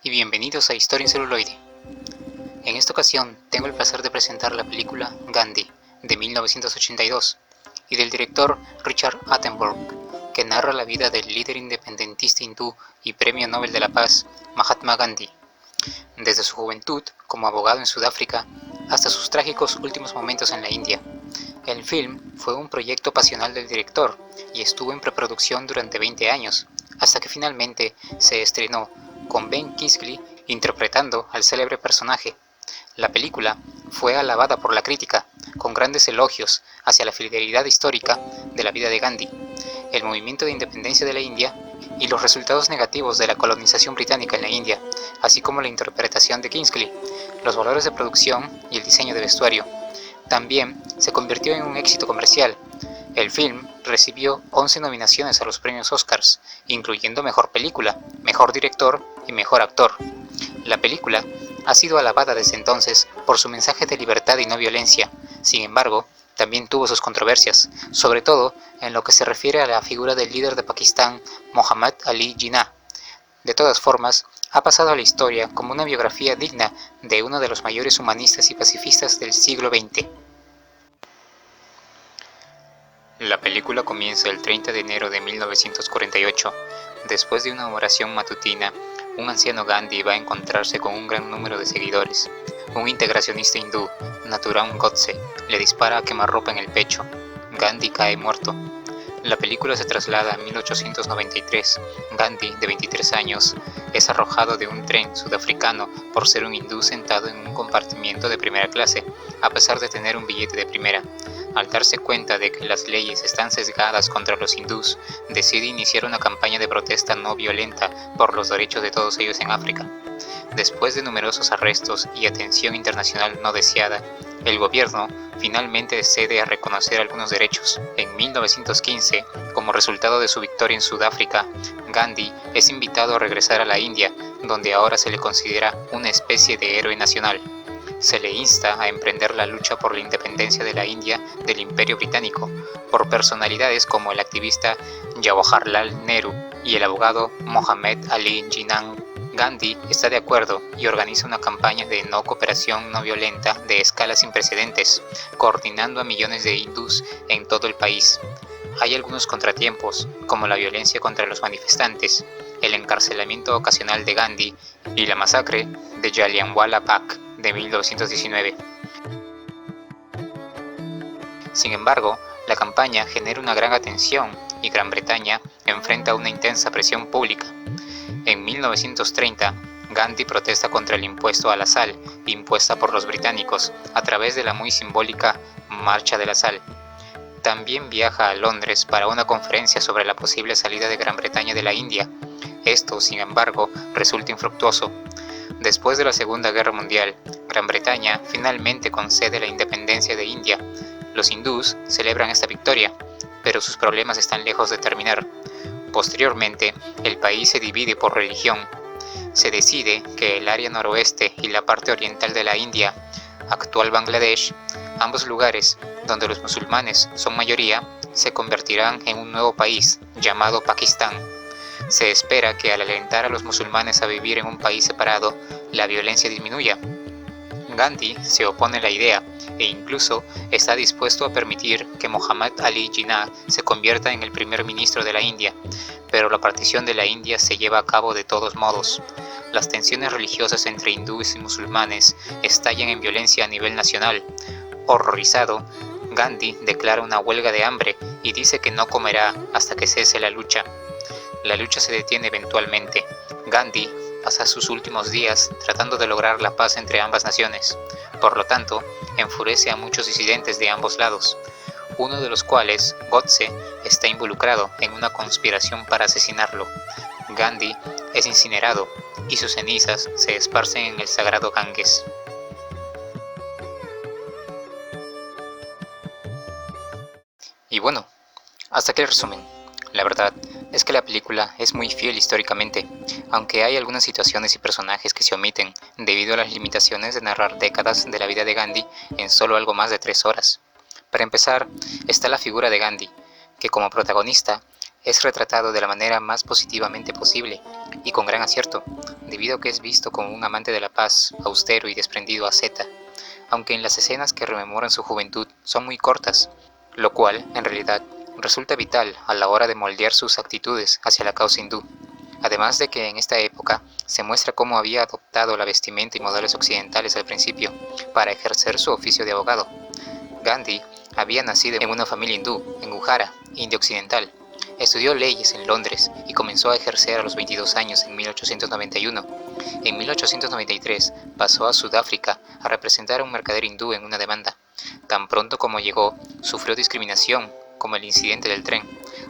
y bienvenidos a Historia en Celuloide. En esta ocasión tengo el placer de presentar la película Gandhi, de 1982, y del director Richard Attenborough, que narra la vida del líder independentista hindú y Premio Nobel de la Paz, Mahatma Gandhi, desde su juventud como abogado en Sudáfrica hasta sus trágicos últimos momentos en la India. El film fue un proyecto pasional del director y estuvo en preproducción durante 20 años, hasta que finalmente se estrenó con Ben Kingsley interpretando al célebre personaje. La película fue alabada por la crítica, con grandes elogios hacia la fidelidad histórica de la vida de Gandhi, el movimiento de independencia de la India y los resultados negativos de la colonización británica en la India, así como la interpretación de Kingsley, los valores de producción y el diseño de vestuario. También se convirtió en un éxito comercial. El film recibió 11 nominaciones a los premios Oscars, incluyendo Mejor Película, Mejor Director y Mejor Actor. La película ha sido alabada desde entonces por su mensaje de libertad y no violencia. Sin embargo, también tuvo sus controversias, sobre todo en lo que se refiere a la figura del líder de Pakistán, Muhammad Ali Jinnah. De todas formas, ha pasado a la historia como una biografía digna de uno de los mayores humanistas y pacifistas del siglo XX. La película comienza el 30 de enero de 1948. Después de una oración matutina, un anciano Gandhi va a encontrarse con un gran número de seguidores. Un integracionista hindú, Nathuram Godse, le dispara a quemarropa en el pecho. Gandhi cae muerto. La película se traslada a 1893. Gandhi, de 23 años, es arrojado de un tren sudafricano por ser un hindú sentado en un compartimiento de primera clase, a pesar de tener un billete de primera. Al darse cuenta de que las leyes están sesgadas contra los hindús, decide iniciar una campaña de protesta no violenta por los derechos de todos ellos en África. Después de numerosos arrestos y atención internacional no deseada, el gobierno finalmente cede a reconocer algunos derechos. En 1915, como resultado de su victoria en Sudáfrica, Gandhi es invitado a regresar a la India, donde ahora se le considera una especie de héroe nacional. Se le insta a emprender la lucha por la independencia de la India del Imperio Británico por personalidades como el activista Jawaharlal Nehru y el abogado Mohammed Ali Jinnah. Gandhi está de acuerdo y organiza una campaña de no cooperación no violenta de escala sin precedentes, coordinando a millones de hindús en todo el país. Hay algunos contratiempos, como la violencia contra los manifestantes, el encarcelamiento ocasional de Gandhi y la masacre de Jallianwala Bagh de 1919. Sin embargo, la campaña genera una gran atención y Gran Bretaña enfrenta una intensa presión pública. En 1930, Gandhi protesta contra el impuesto a la sal impuesta por los británicos a través de la muy simbólica Marcha de la Sal. También viaja a Londres para una conferencia sobre la posible salida de Gran Bretaña de la India. Esto, sin embargo, resulta infructuoso. Después de la Segunda Guerra Mundial, Gran Bretaña finalmente concede la independencia de India. Los hindús celebran esta victoria, pero sus problemas están lejos de terminar. Posteriormente, el país se divide por religión. Se decide que el área noroeste y la parte oriental de la India, actual Bangladesh, ambos lugares donde los musulmanes son mayoría, se convertirán en un nuevo país llamado Pakistán. Se espera que al alentar a los musulmanes a vivir en un país separado, la violencia disminuya. Gandhi se opone a la idea e incluso está dispuesto a permitir que Muhammad Ali Jinnah se convierta en el primer ministro de la India, pero la partición de la India se lleva a cabo de todos modos. Las tensiones religiosas entre hindúes y musulmanes estallan en violencia a nivel nacional. Horrorizado, Gandhi declara una huelga de hambre y dice que no comerá hasta que cese la lucha. La lucha se detiene eventualmente. Gandhi pasa sus últimos días tratando de lograr la paz entre ambas naciones. Por lo tanto, enfurece a muchos disidentes de ambos lados, uno de los cuales, Godse, está involucrado en una conspiración para asesinarlo. Gandhi es incinerado y sus cenizas se esparcen en el sagrado Ganges. Y bueno, hasta aquí el resumen. La verdad es que la película es muy fiel históricamente, aunque hay algunas situaciones y personajes que se omiten debido a las limitaciones de narrar décadas de la vida de Gandhi en solo algo más de 3 horas. Para empezar, está la figura de Gandhi, que como protagonista es retratado de la manera más positivamente posible, y con gran acierto, debido a que es visto como un amante de la paz, austero y desprendido asceta, aunque en las escenas que rememoran su juventud son muy cortas, lo cual, en realidad, resulta vital a la hora de moldear sus actitudes hacia la causa hindú. Además de que en esta época se muestra cómo había adoptado la vestimenta y modales occidentales al principio para ejercer su oficio de abogado. Gandhi había nacido en una familia hindú, en Gujarat, India Occidental. Estudió leyes en Londres y comenzó a ejercer a los 22 años en 1891. En 1893 pasó a Sudáfrica a representar a un mercader hindú en una demanda. Tan pronto como llegó, sufrió discriminación, como el incidente del tren,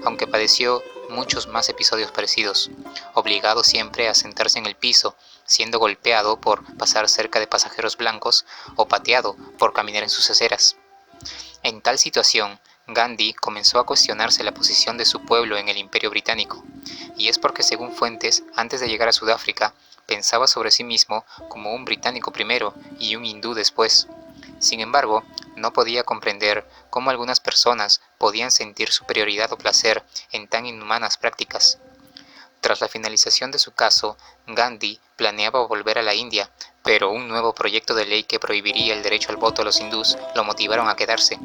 aunque padeció muchos más episodios parecidos, obligado siempre a sentarse en el piso, siendo golpeado por pasar cerca de pasajeros blancos o pateado por caminar en sus aceras. En tal situación, Gandhi comenzó a cuestionarse la posición de su pueblo en el Imperio Británico, y es porque según fuentes, antes de llegar a Sudáfrica, pensaba sobre sí mismo como un británico primero y un hindú después. Sin embargo, no podía comprender cómo algunas personas podían sentir superioridad o placer en tan inhumanas prácticas. Tras la finalización de su caso, Gandhi planeaba volver a la India, pero un nuevo proyecto de ley que prohibiría el derecho al voto a los hindús lo motivaron a quedarse.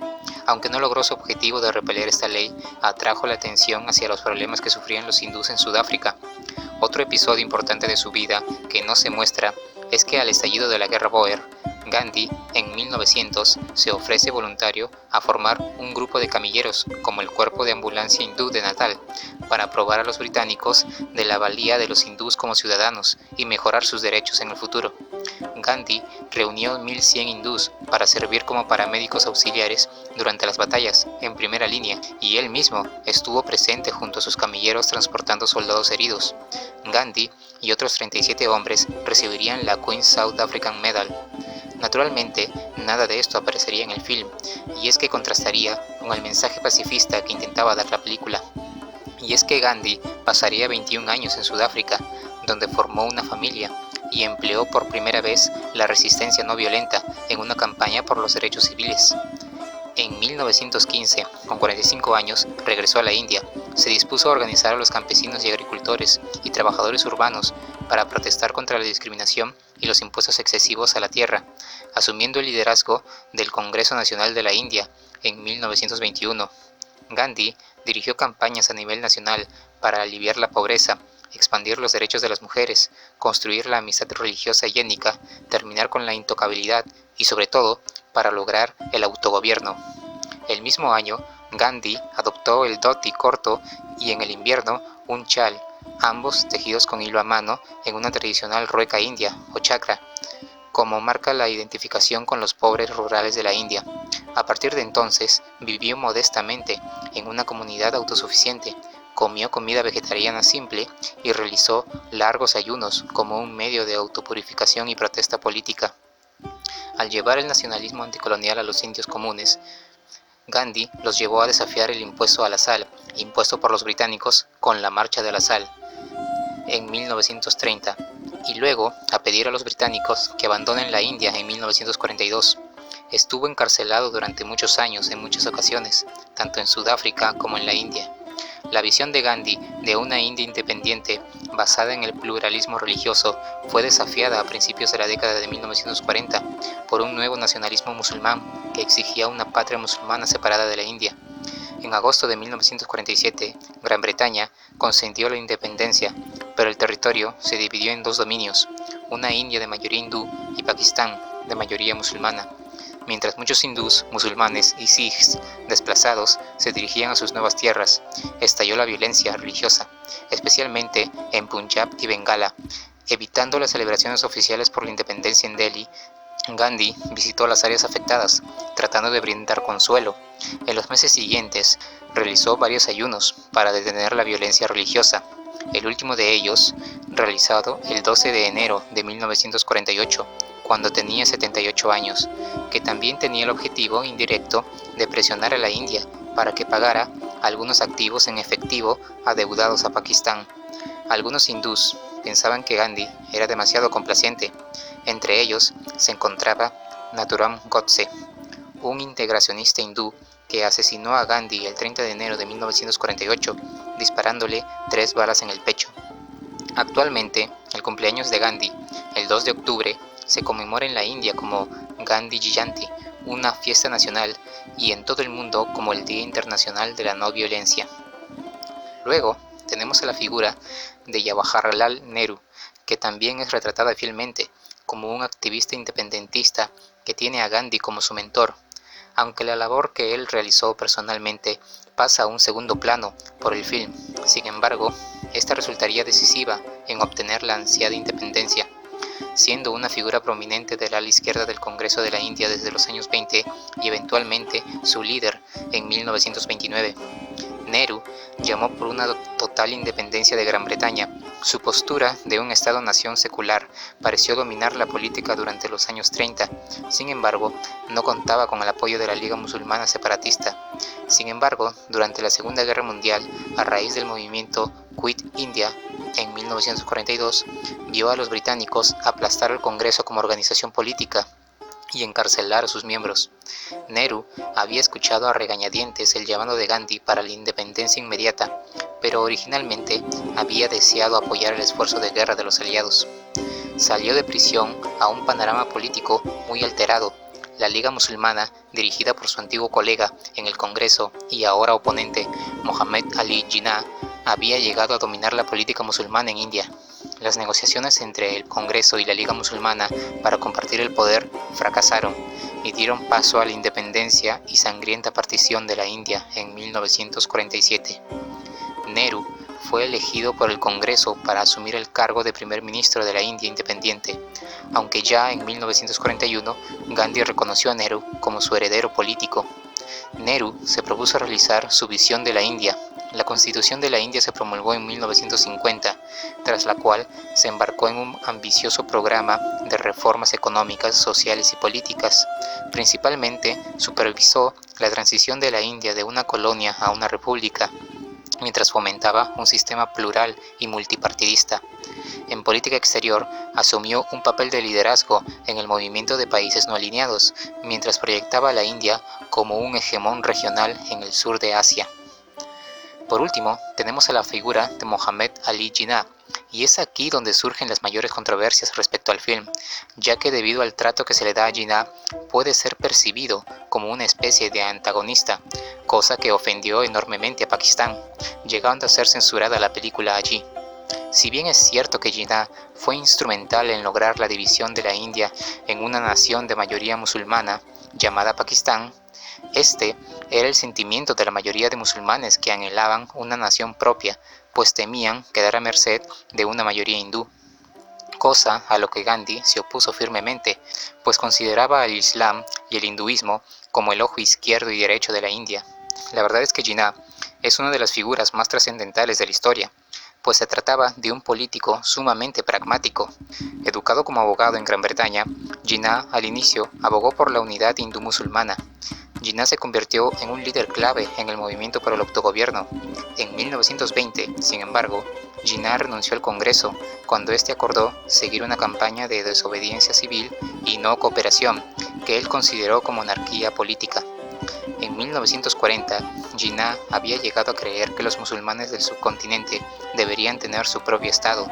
Aunque no logró su objetivo de repeler esta ley, atrajo la atención hacia los problemas que sufrían los hindús en Sudáfrica. Otro episodio importante de su vida que no se muestra es que al estallido de la Guerra Boer, Gandhi, en 1900, se ofrece voluntario a formar un grupo de camilleros, como el Cuerpo de Ambulancia Hindú de Natal, para probar a los británicos de la valía de los hindús como ciudadanos y mejorar sus derechos en el futuro. Gandhi reunió 1.100 hindús para servir como paramédicos auxiliares durante las batallas, en primera línea, y él mismo estuvo presente junto a sus camilleros transportando soldados heridos. Gandhi y otros 37 hombres recibirían la Queen's South African Medal. Naturalmente, nada de esto aparecería en el film, y es que contrastaría con el mensaje pacifista que intentaba dar la película. Y es que Gandhi pasaría 21 años en Sudáfrica, donde formó una familia, y empleó por primera vez la resistencia no violenta en una campaña por los derechos civiles. En 1915, con 45 años, regresó a la India. Se dispuso a organizar a los campesinos y agricultores y trabajadores urbanos para protestar contra la discriminación y los impuestos excesivos a la tierra, asumiendo el liderazgo del Congreso Nacional de la India en 1921. Gandhi dirigió campañas a nivel nacional para aliviar la pobreza, expandir los derechos de las mujeres, construir la amistad religiosa y étnica, terminar con la intocabilidad y, sobre todo, para lograr el autogobierno. El mismo año, Gandhi adoptó el dhoti corto y en el invierno un chal, ambos tejidos con hilo a mano en una tradicional rueca india o chakra, como marca la identificación con los pobres rurales de la India. A partir de entonces, vivió modestamente en una comunidad autosuficiente, comió comida vegetariana simple y realizó largos ayunos como un medio de autopurificación y protesta política. Al llevar el nacionalismo anticolonial a los indios comunes, Gandhi los llevó a desafiar el impuesto a la sal, impuesto por los británicos con la Marcha de la Sal, en 1930, y luego a pedir a los británicos que abandonen la India en 1942. Estuvo encarcelado durante muchos años en muchas ocasiones, tanto en Sudáfrica como en la India. La visión de Gandhi de una India independiente basada en el pluralismo religioso fue desafiada a principios de la década de 1940 por un nuevo nacionalismo musulmán que exigía una patria musulmana separada de la India. En agosto de 1947, Gran Bretaña concedió la independencia, pero el territorio se dividió en dos dominios, una India de mayoría hindú y Pakistán de mayoría musulmana. Mientras muchos hindús, musulmanes y sikhs desplazados se dirigían a sus nuevas tierras, estalló la violencia religiosa, especialmente en Punjab y Bengala. Evitando las celebraciones oficiales por la independencia en Delhi, Gandhi visitó las áreas afectadas, tratando de brindar consuelo. En los meses siguientes, realizó varios ayunos para detener la violencia religiosa, el último de ellos realizado el 12 de enero de 1948, cuando tenía 78 años, que también tenía el objetivo indirecto de presionar a la India para que pagara algunos activos en efectivo adeudados a Pakistán. Algunos hindús pensaban que Gandhi era demasiado complaciente. Entre ellos se encontraba Nathuram Godse, un integracionista hindú que asesinó a Gandhi el 30 de enero de 1948, disparándole 3 balas en el pecho. Actualmente, el cumpleaños de Gandhi, el 2 de octubre, se conmemora en la India como Gandhi Jayanti, una fiesta nacional, y en todo el mundo como el Día Internacional de la No Violencia. Luego, tenemos a la figura de Jawaharlal Nehru, que también es retratada fielmente como un activista independentista que tiene a Gandhi como su mentor, aunque la labor que él realizó personalmente pasa a un segundo plano por el film. Sin embargo, esta resultaría decisiva en obtener la ansiada independencia, siendo una figura prominente del ala izquierda del Congreso de la India desde los años 20 y eventualmente su líder en 1929. Nehru llamó por una total independencia de Gran Bretaña. Su postura de un Estado-nación secular pareció dominar la política durante los años 30. Sin embargo, no contaba con el apoyo de la Liga Musulmana Separatista. Sin embargo, durante la Segunda Guerra Mundial, a raíz del movimiento Quit India en 1942, vio a los británicos aplastar el Congreso como organización política y encarcelar a sus miembros. Nehru había escuchado a regañadientes el llamado de Gandhi para la independencia inmediata, pero originalmente había deseado apoyar el esfuerzo de guerra de los aliados. Salió de prisión a un panorama político muy alterado. La Liga Musulmana, dirigida por su antiguo colega en el Congreso y ahora oponente, Muhammad Ali Jinnah, había llegado a dominar la política musulmana en India. Las negociaciones entre el Congreso y la Liga Musulmana para compartir el poder fracasaron y dieron paso a la independencia y sangrienta partición de la India en 1947. Nehru fue elegido por el Congreso para asumir el cargo de primer ministro de la India independiente, aunque ya en 1941 Gandhi reconoció a Nehru como su heredero político. Nehru se propuso realizar su visión de la India. La Constitución de la India se promulgó en 1950, tras la cual se embarcó en un ambicioso programa de reformas económicas, sociales y políticas. Principalmente, supervisó la transición de la India de una colonia a una república, mientras fomentaba un sistema plural y multipartidista. En política exterior, asumió un papel de liderazgo en el movimiento de países no alineados, mientras proyectaba a la India como un hegemón regional en el sur de Asia. Por último, tenemos a la figura de Muhammad Ali Jinnah, y es aquí donde surgen las mayores controversias respecto al film, ya que debido al trato que se le da a Jinnah, puede ser percibido como una especie de antagonista, cosa que ofendió enormemente a Pakistán, llegando a ser censurada la película allí. Si bien es cierto que Jinnah fue instrumental en lograr la división de la India en una nación de mayoría musulmana, llamada Pakistán, este era el sentimiento de la mayoría de musulmanes que anhelaban una nación propia, pues temían quedar a merced de una mayoría hindú, cosa a lo que Gandhi se opuso firmemente, pues consideraba al Islam y el hinduismo como el ojo izquierdo y derecho de la India. La verdad es que Jinnah es una de las figuras más trascendentales de la historia, pues se trataba de un político sumamente pragmático. Educado como abogado en Gran Bretaña, Jinnah al inicio abogó por la unidad hindú-musulmana. Jinnah se convirtió en un líder clave en el movimiento por el autogobierno. En 1920, sin embargo, Jinnah renunció al Congreso cuando éste acordó seguir una campaña de desobediencia civil y no cooperación, que él consideró como anarquía política. En 1940, Jinnah había llegado a creer que los musulmanes del subcontinente deberían tener su propio Estado.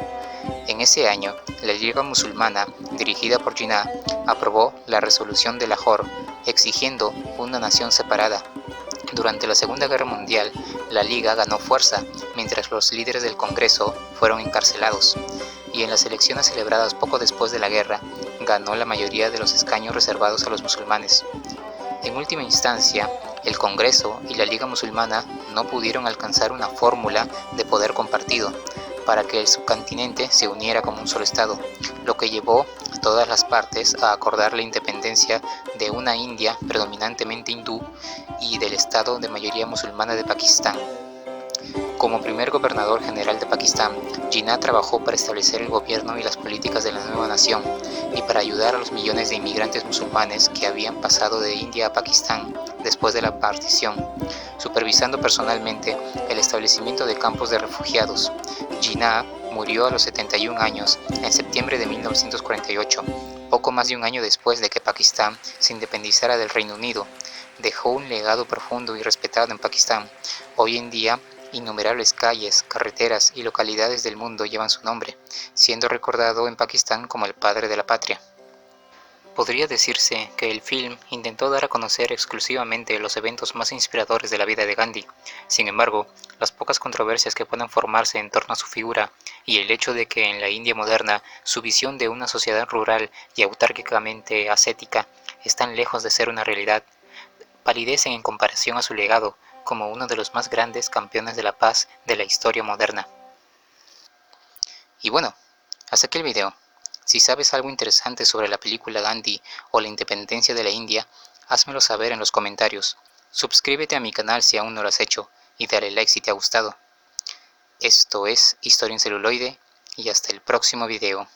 En ese año, la Liga Musulmana, dirigida por Jinnah, aprobó la Resolución de Lahore, exigiendo una nación separada. Durante la Segunda Guerra Mundial, la Liga ganó fuerza, mientras los líderes del Congreso fueron encarcelados, y en las elecciones celebradas poco después de la guerra, ganó la mayoría de los escaños reservados a los musulmanes. En última instancia, el Congreso y la Liga Musulmana no pudieron alcanzar una fórmula de poder compartido para que el subcontinente se uniera como un solo Estado, lo que llevó a todas las partes a acordar la independencia de una India predominantemente hindú y del Estado de mayoría musulmana de Pakistán. Como primer gobernador general de Pakistán, Jinnah trabajó para establecer el gobierno y las políticas de la nueva nación y para ayudar a los millones de inmigrantes musulmanes que habían pasado de India a Pakistán después de la partición, supervisando personalmente el establecimiento de campos de refugiados. Jinnah murió a los 71 años en septiembre de 1948, poco más de un año después de que Pakistán se independizara del Reino Unido. Dejó un legado profundo y respetado en Pakistán. Hoy en día Innumerables calles, carreteras y localidades del mundo llevan su nombre, siendo recordado en Pakistán como el padre de la patria. Podría decirse que el film intentó dar a conocer exclusivamente los eventos más inspiradores de la vida de Gandhi. Sin embargo, las pocas controversias que puedan formarse en torno a su figura y el hecho de que en la India moderna su visión de una sociedad rural y autárquicamente ascética están lejos de ser una realidad, palidecen en comparación a su legado como uno de los más grandes campeones de la paz de la historia moderna. Y bueno, hasta aquí el video. Si sabes algo interesante sobre la película Gandhi o la independencia de la India, házmelo saber en los comentarios. Suscríbete a mi canal si aún no lo has hecho y dale like si te ha gustado. Esto es Historia en Celuloide y hasta el próximo video.